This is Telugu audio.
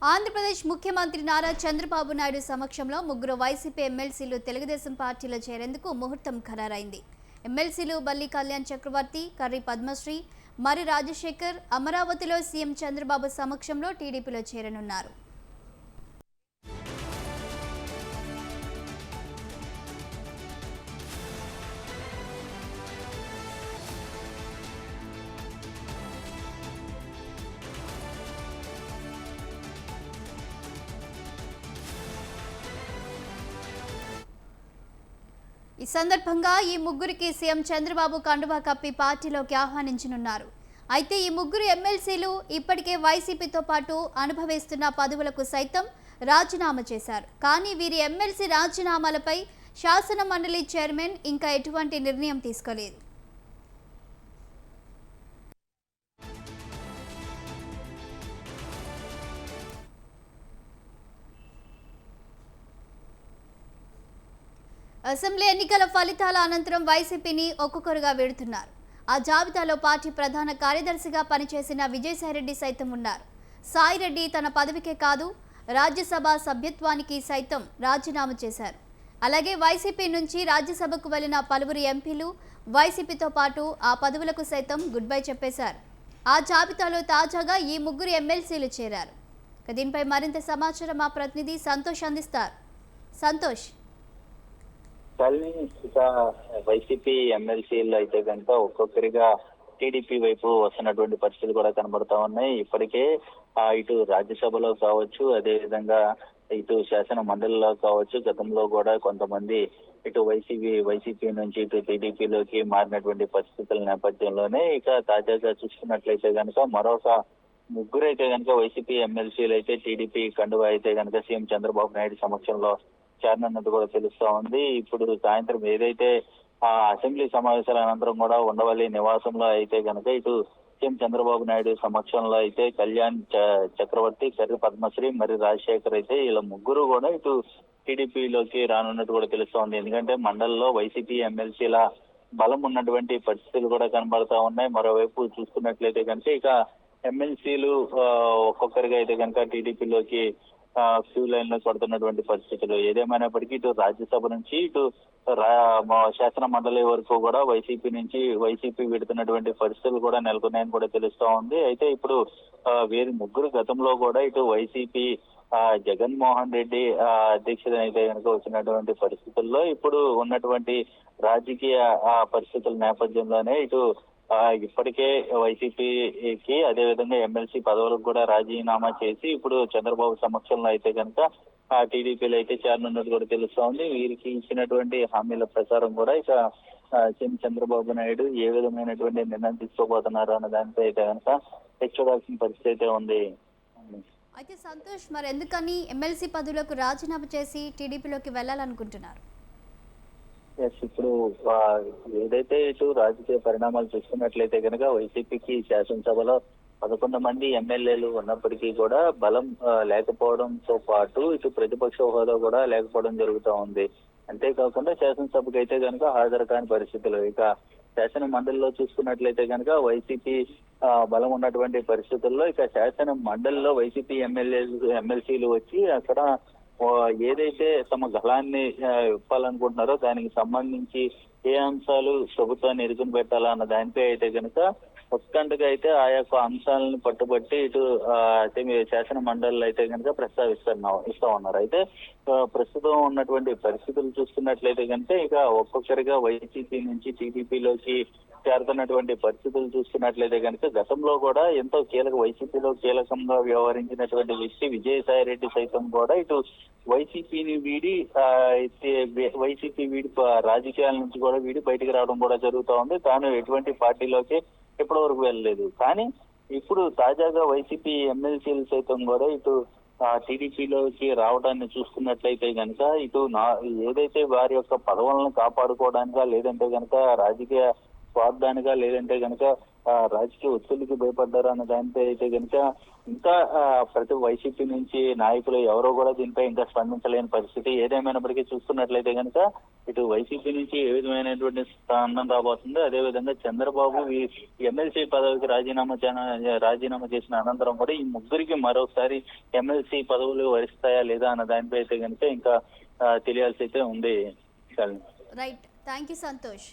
ఆంధ్రప్రదేశ్ ముఖ్యమంత్రి నారా చంద్రబాబు నాయుడు సమక్షంలో ముగ్గురు వైసీపీ ఎమ్మెల్సీలు తెలుగుదేశం పార్టీలో చేరేందుకు ముహూర్తం ఖరారైంది. ఎమ్మెల్సీలు బల్లి కళ్యాణ్ చక్రవర్తి, కర్రి పద్మశ్రీ, మరి రాజశేఖర్ అమరావతిలో సీఎం చంద్రబాబు సమక్షంలో టీడీపీలో చేరనున్నారు. ఈ సందర్భంగా ఈ ముగ్గురికి సీఎం చంద్రబాబు కండువా కప్పి పార్టీలోకి ఆహ్వానించనున్నారు. అయితే ఈ ముగ్గురు ఎమ్మెల్సీలు ఇప్పటికే వైసీపీతో పాటు అనుభవిస్తున్న పదవులకు సైతం రాజీనామా చేశారు. కానీ వీరి ఎమ్మెల్సీ రాజీనామాలపై శాసన మండలి చైర్మన్ ఇంకా ఎటువంటి నిర్ణయం తీసుకోలేదు. అసెంబ్లీ ఎన్నికల ఫలితాల అనంతరం వైసీపీని ఒక్కొక్కరుగా వీడుతున్నారు. ఆ జాబితాలో పార్టీ ప్రధాన కార్యదర్శిగా పనిచేసిన విజయసాయిరెడ్డి సైతం ఉన్నారు. సాయిరెడ్డి తన పదవికే కాదు, రాజ్యసభ సభ్యత్వానికి సైతం రాజీనామా చేశారు. అలాగే వైసీపీ నుంచి రాజ్యసభకు వెళ్లిన పలువురు ఎంపీలు వైసీపీతో పాటు ఆ పదవులకు సైతం గుడ్ బై చెప్పేశారు. ఆ జాబితాలో తాజాగా ఈ ముగ్గురు ఎమ్మెల్సీలు చేరారు. దీనిపై మరింత సమాచారం మా ప్రతినిధి సంతోష్ అందిస్తారు. సంతోష్, ఇక వైసీపీ ఎమ్మెల్సీలు అయితే కనుక ఒక్కొక్కరిగా టీడీపీ వైపు వస్తున్నటువంటి పరిస్థితులు కూడా కనబడతా ఉన్నాయి. ఇప్పటికే ఇటు రాజ్యసభలో కావచ్చు, అదే విధంగా ఇటు శాసన మండలిలో కావచ్చు, గతంలో కూడా కొంతమంది ఇటు వైసీపీ నుంచి ఇటు టీడీపీలోకి మారినటువంటి పరిస్థితుల నేపథ్యంలోనే ఇక తాజాగా చూసుకున్నట్లయితే కనుక మరొక ముగ్గురు అయితే కనుక వైసీపీ ఎమ్మెల్సీలు అయితే టీడీపీ కండువా అయితే కనుక సీఎం చంద్రబాబు నాయుడు సమక్షంలో చేరనున్నట్టు కూడా తెలుస్తా ఉంది. ఇప్పుడు సాయంత్రం ఏదైతే అసెంబ్లీ సమావేశాల అనంతరం కూడా ఉండవల్లి నివాసంలో అయితే కనుక ఇటు సీఎం చంద్రబాబు నాయుడు సమక్షంలో అయితే కళ్యాణ్ చక్రవర్తి, కర్రి పద్మశ్రీ, మరి రాజశేఖర్ అయితే ఇలా ముగ్గురు కూడా ఇటు టీడీపీలోకి రానున్నట్టు కూడా తెలుస్తా ఉంది. ఎందుకంటే మండలిలో వైసీపీ ఎమ్మెల్సీల బలం ఉన్నటువంటి పరిస్థితులు కూడా కనబడతా ఉన్నాయి. మరోవైపు చూసుకున్నట్లయితే కనుక ఇక ఎమ్మెల్సీలు ఒక్కొక్కరిగా అయితే కనుక టీడీపీలోకి క్యూ లైన్ లో పడుతున్నటువంటి పరిస్థితులు. ఏదేమైనప్పటికీ ఇటు రాజ్యసభ నుంచి ఇటు శాసన మండలి వరకు కూడా వైసీపీ విడుతున్నటువంటి పరిస్థితులు కూడా నెలకొన్నాయని కూడా తెలుస్తా ఉంది. అయితే ఇప్పుడు వీరి ముగ్గురు గతంలో కూడా ఇటు వైసీపీ జగన్మోహన్ రెడ్డి అధ్యక్షత అయితే కనుక వచ్చినటువంటి పరిస్థితుల్లో ఇప్పుడు ఉన్నటువంటి రాజకీయ పరిస్థితుల నేపథ్యంలోనే ఇటు ఇప్పటికే వైసీపీకి అదేవిధంగా ఎమ్మెల్సీ పదవులకు కూడా రాజీనామా చేసి ఇప్పుడు చంద్రబాబు సమక్షంలో అయితే కనుక టీడీపీలో అయితే చేరనున్నట్టు కూడా తెలుస్తా ఉంది. వీరికి ఇచ్చినటువంటి హామీల ప్రకారం కూడా ఇక సీఎం చంద్రబాబు నాయుడు ఏ విధమైనటువంటి నిర్ణయం తీసుకోబోతున్నారు అన్న దానిపై అయితే కనుక చూడాల్సిన పరిస్థితి అయితే ఉంది. అయితే సంతోష్, మరి ఎందుకని ఎమ్మెల్సీ పదవులకు రాజీనామా చేసి టీడీపీలోకి వెళ్ళాలనుకుంటున్నారు? ఇప్పుడు ఏదైతే ఇటు రాజకీయ పరిణామాలు చూసుకున్నట్లయితే కనుక వైసీపీకి శాసనసభలో 11 మంది ఎమ్మెల్యేలు ఉన్నప్పటికీ కూడా బలం లేకపోవడంతో పాటు ఇటు ప్రతిపక్ష హోదా కూడా లేకపోవడం జరుగుతూ ఉంది. అంతేకాకుండా శాసనసభకు అయితే కనుక హాజరు కాని పరిస్థితులు. ఇక శాసన మండలిలో చూసుకున్నట్లయితే కనుక వైసీపీ బలం ఉన్నటువంటి పరిస్థితుల్లో ఇక శాసన మండలిలో వైసీపీ ఎమ్మెల్సీలు వచ్చి అక్కడ ఏదైతే తమ గళాన్ని ఇవ్వాలనుకుంటున్నారో దానికి సంబంధించి ఏ అంశాలు ప్రభుత్వాన్ని ఎదుగుని పెట్టాలా అన్న దానిపై అయితే కనుక ఉత్కంఠగా అయితే ఆ యొక్క అంశాలను పట్టుబట్టి ఇటు శాసన మండలిలో అయితే కనుక ఇస్తా ఉన్నారు. అయితే ప్రస్తుతం ఉన్నటువంటి పరిస్థితులు చూస్తున్నట్లయితే కనుక ఇక ఒక్కొక్కరిగా వైసీపీ నుంచి టీడీపీలోకి చేరుతున్నటువంటి పరిస్థితులు చూస్తున్నట్లయితే కనుక గతంలో కూడా ఎంతో వైసీపీలో కీలకంగా వ్యవహరించినటువంటి వ్యక్తి విజయసాయిరెడ్డి సైతం కూడా ఇటు వైసీపీని వీడి రాజకీయాల నుంచి కూడా వీడి బయటికి రావడం కూడా జరుగుతూ ఉంది. తాను ఎటువంటి పార్టీలోకి ఇప్పటి వరకు వెళ్ళలేదు. కానీ ఇప్పుడు తాజాగా వైసీపీ ఎమ్మెల్సీలు సైతం కూడా ఇటు టీడీపీలోకి రావడాన్ని చూసుకున్నట్లయితే కనుక ఇటు ఏదైతే వారి యొక్క పదవులను కాపాడుకోవడానికా, లేదంటే కనుక రాజకీయ స్వార్థానిగా, లేదంటే కనుక రాజకీయ ఒత్తిడికి భయపడ్డారు అన్న దానిపై అయితే కనుక ఇంకా ప్రతి వైసీపీ నుంచి నాయకులు ఎవరో కూడా దీనిపై ఇంకా స్పందించలేని పరిస్థితి. ఏదేమైనప్పటికీ చూస్తున్నట్లయితే కనుక ఇటు వైసీపీ నుంచి ఏ విధమైనటువంటి స్పందన రాబోతుందో, అదే విధంగా చంద్రబాబు ఈ ఎమ్మెల్సీ పదవికి రాజీనామా చేసిన అనంతరం కూడా ఈ ముగ్గురికి మరోసారి ఎమ్మెల్సీ పదవులు వరిస్తాయా లేదా అన్న దానిపై అయితే కనుక ఇంకా తెలియాల్సి అయితే ఉంది. Right, thank you Santosh.